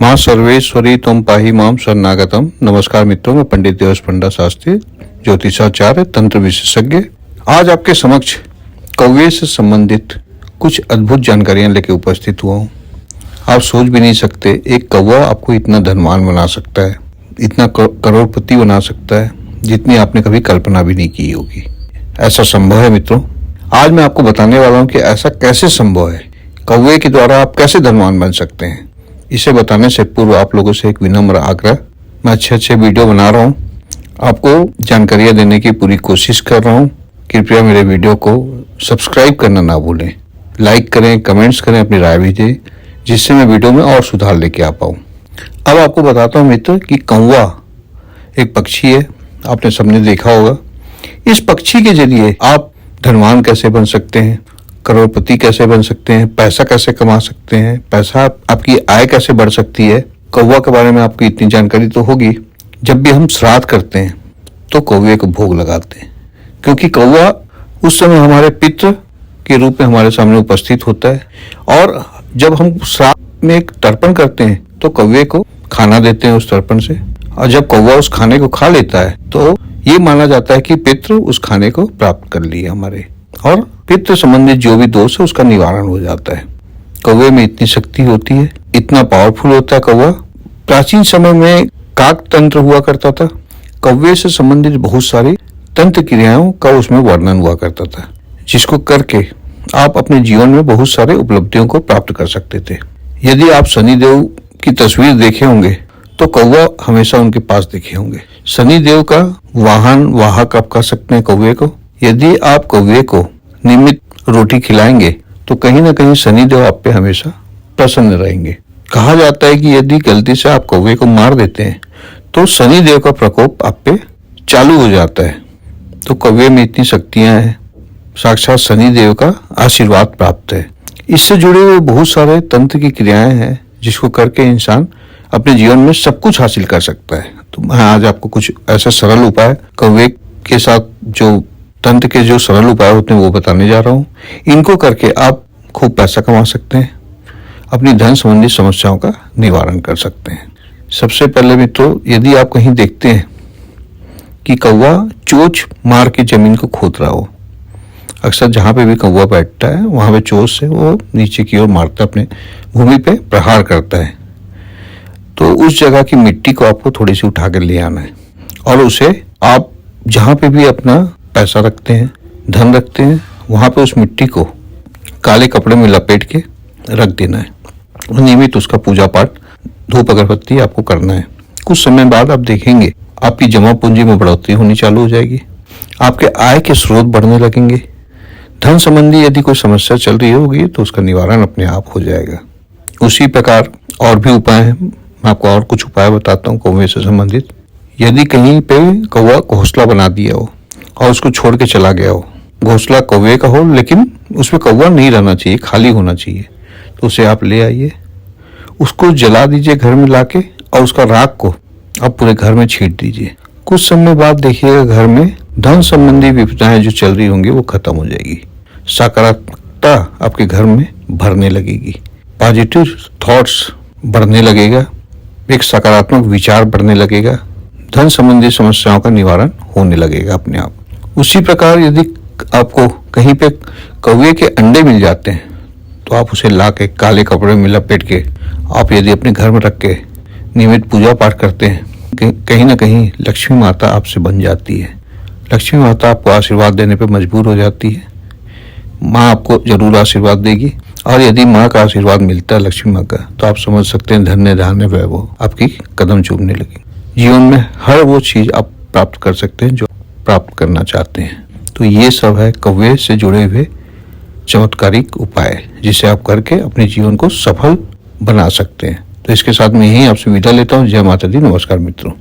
माँ सर्वेश्वरी तुम पाहि माम शरणागतम। नमस्कार मित्रों, मैं पंडित देवस पंडा शास्त्री, ज्योतिषाचार्य, तंत्र विशेषज्ञ। आज आपके समक्ष कौवे से संबंधित कुछ अद्भुत जानकारियां लेकर उपस्थित हुआ हूँ। आप सोच भी नहीं सकते एक कौवा आपको इतना धनवान बना सकता है, इतना करोड़पति बना सकता है, जितनी आपने कभी कल्पना भी नहीं की होगी। ऐसा संभव है मित्रों। आज मैं आपको बताने वाला हूँ कि ऐसा कैसे संभव है, कौवे के द्वारा आप कैसे धनवान बन सकते हैं। इसे बताने से पूर्व आप लोगों से एक विनम्र आग्रह, मैं अच्छे वीडियो बना रहा हूँ, आपको जानकारियाँ देने की पूरी कोशिश कर रहा हूँ। कृपया मेरे वीडियो को सब्सक्राइब करना ना भूलें, लाइक करें, कमेंट्स करें, अपनी राय भी दें, जिससे मैं वीडियो में और सुधार लेके आ पाऊँ। अब आपको बताता हूँ मित्र कि कौवा एक पक्षी है, आपने सबने देखा होगा। इस पक्षी के जरिए आप धनवान कैसे बन सकते हैं, करोड़पति कैसे बन सकते हैं, पैसा कैसे कमा सकते हैं, पैसा आपकी आय कैसे बढ़ सकती है। कौवा के बारे में आपको इतनी जानकारी तो होगी। जब भी हम श्राद्ध करते हैं तो कौवे को भोग लगाते हैं, क्योंकि कौवा उस समय हमारे पितृ के रूप में हमारे सामने उपस्थित होता है। और जब हम श्राद्ध में एक तर्पण करते हैं तो कौवे को खाना देते हैं उस तर्पण से, और जब कौवा उस खाने को खा लेता है तो ये माना जाता है कि पितृ उस खाने को प्राप्त कर लिए हमारे, और पितृ संबंधित जो भी दोष है उसका निवारण हो जाता है। कौवे में इतनी शक्ति होती है, इतना पावरफुल होता है कौवा। प्राचीन समय में काक तंत्र हुआ करता था। कौवे से संबंधित बहुत सारी तंत्र क्रियाओं का उसमें वर्णन हुआ करता था, जिसको करके आप अपने जीवन में बहुत सारे उपलब्धियों को प्राप्त कर सकते थे। यदि आप शनिदेव की तस्वीर देखे होंगे तो कौवा हमेशा उनके पास दिखे होंगे। शनिदेव का वाहन, वाहक आप कह सकते हैं कौवे को। यदि आप कौवे को नियमित रोटी खिलाएंगे तो कहीं ना कहीं शनिदेव आप पे हमेशा प्रसन्न रहेंगे। कहा जाता है कि यदि गलती से आप कौवे को मार देते हैं तो शनिदेव का प्रकोप आप पे चालू हो जाता है। तो कौवे में इतनी शक्तियां हैं, साक्षात शनिदेव का आशीर्वाद प्राप्त है। इससे जुड़े हुए बहुत सारे तंत्र की क्रियाएं हैं, जिसको करके इंसान अपने जीवन में सब कुछ हासिल कर सकता है। तो मैं आज आपको कुछ ऐसे सरल उपाय कौवे के साथ, जो तंत्र के जो सरल उपाय होते हैं वो बताने जा रहा हूँ। इनको करके आप खूब पैसा कमा सकते हैं, अपनी धन संबंधी समस्याओं का निवारण कर सकते हैं। सबसे पहले मित्रों, यदि आप कहीं देखते हैं कि कौवा चोंच मार के जमीन को खोद रहा हो, अक्सर जहाँ पे भी कौवा बैठता है वहाँ पे चोंच से वो नीचे की ओर मारता, अपने भूमि पे प्रहार करता है, तो उस जगह की मिट्टी को आपको थोड़ी सी उठा कर ले आना है, और उसे आप जहाँ पे भी अपना पैसा रखते हैं, धन रखते हैं, वहाँ पे उस मिट्टी को काले कपड़े में लपेट के रख देना है। नियमित उसका पूजा पाठ, धूप अगरबत्ती आपको करना है। कुछ समय बाद आप देखेंगे आपकी जमा पूंजी में बढ़ोतरी होनी चालू हो जाएगी, आपके आय के स्रोत बढ़ने लगेंगे। धन संबंधी यदि कोई समस्या चल रही होगी तो उसका निवारण अपने आप हो जाएगा। उसी प्रकार और भी उपाय हैं, मैं आपको और कुछ उपाय बताता हूँ कौवे से संबंधित। यदि कहीं पे कौवा घोंसला बना दिया हो और उसको छोड़ के चला गया हो, घोंसला कौवे का हो लेकिन उसमें कौवा नहीं रहना चाहिए, खाली होना चाहिए, तो उसे आप ले आइए, उसको जला दीजिए घर में लाके, और उसका राख को आप पूरे घर में छींट दीजिए। कुछ समय बाद देखिएगा घर में धन संबंधी विपदाएं जो चल रही होंगी वो खत्म हो जाएगी, सकारात्मकता आपके घर में भरने लगेगी, पॉजिटिव थॉट्स बढ़ने लगेगा, एक सकारात्मक विचार बढ़ने लगेगा, धन संबंधी समस्याओं का निवारण होने लगेगा अपने आप। उसी प्रकार यदि आपको कहीं पे कौवे के अंडे मिल जाते हैं तो आप उसे ला के काले कपड़े में लपेट के आप यदि अपने घर में रख के नियमित पूजा पाठ करते हैं, कहीं ना कहीं लक्ष्मी माता आपसे बन जाती है। लक्ष्मी माता आपको आशीर्वाद देने पे मजबूर हो जाती है। माँ आपको जरूर आशीर्वाद देगी, और यदि माँ का आशीर्वाद मिलता है, लक्ष्मी माँ का, तो आप समझ सकते हैं धन्य धान्य वैभव आपकी कदम चूमने लगी। जीवन में हर वो चीज आप प्राप्त कर सकते हैं जो प्राप्त करना चाहते हैं। तो ये सब है कौवे से जुड़े हुए चमत्कारिक उपाय, जिसे आप करके अपने जीवन को सफल बना सकते हैं। तो इसके साथ मैं यही आपसे विदा लेता हूँ। जय माता दी, नमस्कार मित्रों।